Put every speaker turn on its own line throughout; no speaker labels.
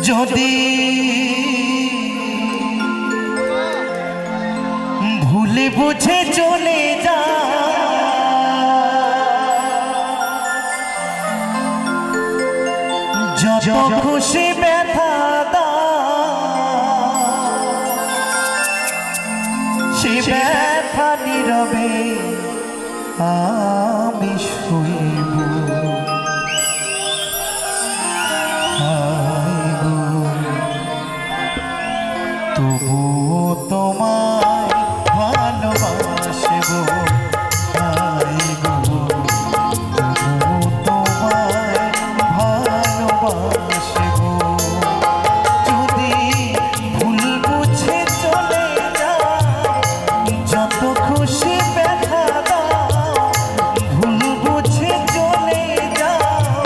যদি ভুলে বুঝে চলে যা যত খুশি ব্যথা দা সে ব্যথা নীরবে আমি শুইব তবুও তোমায় ভালোবাসব তবুও তোমায় ভালোবাসব যদি ভুল বুঝে চলে যাও যত খুশি ব্যথা দাও ভুল বুঝে চলে যাও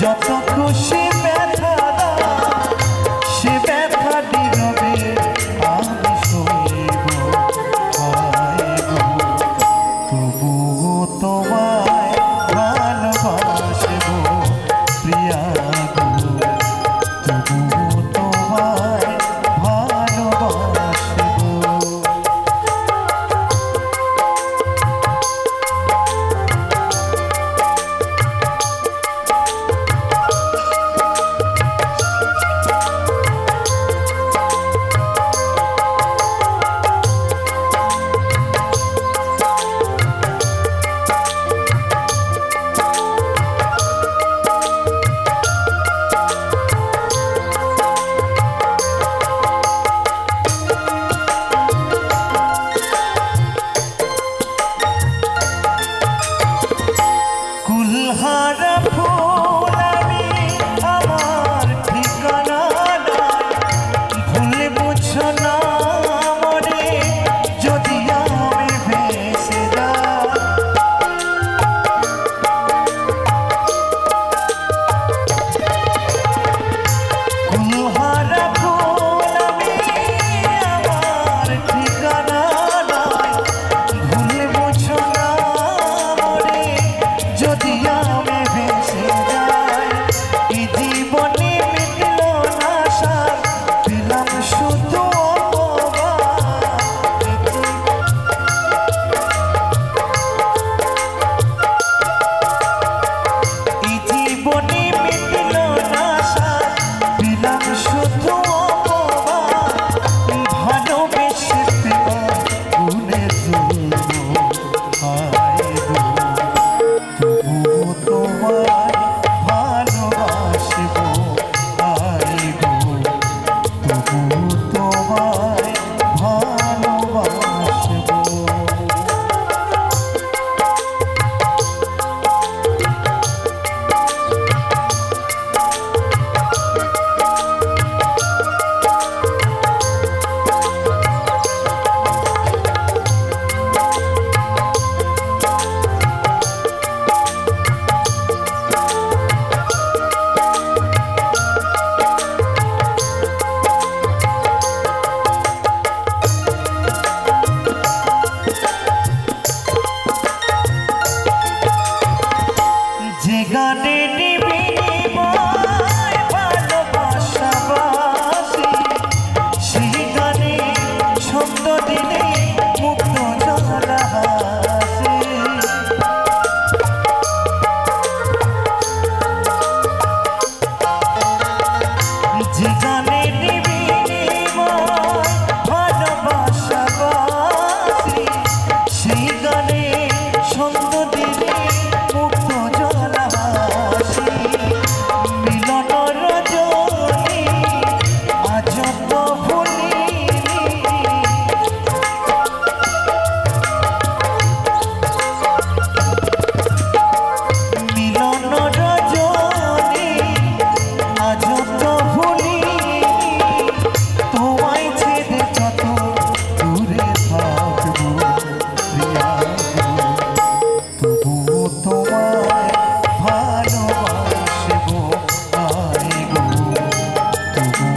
যত খুশি ব্যথা দাও সে ব্যথা নীরবে আমি সইব তবুও তোমায় ভালোবাসব প্রিয়া গো তবুও তোমায় ভালোবাসব। কুলহারা ফুল আমি আমার ঠিকানা নাই ভুলে বুঝো না মরে যদি আমি ভেসে যাই কুলহারা ফুল আমি আমার ঠিকানা নাই ভুলে বুঝো না মরে যদি আমি ভেসে যাই এই জীবনে মিটল না সার পেলাম শুধু এই জীবনে মিটল না সার পেলাম শুধু ভালোবেসে পেলাম গুণে তবুও তোমায় ভালোবাসব তবুও তোমায় ভালোবাসব। যে গানে বিনিময় ভালোবাসা বাসি সেই গানে ছন্দ দিলে মুক্ত জলা হাসে যে গানে বিনিময় ভালোবাসা বাসি সেই গানে ছন্দ দিলে মুক্ত মিলন রজনী আজ তো ভুলিনি মিলন রজনী আজ তো ভুলিনি তোমায় ছেড়ে যত দূরে থাকবো প্রিয়া তবুও তোমায় ভালোবাসব তবুও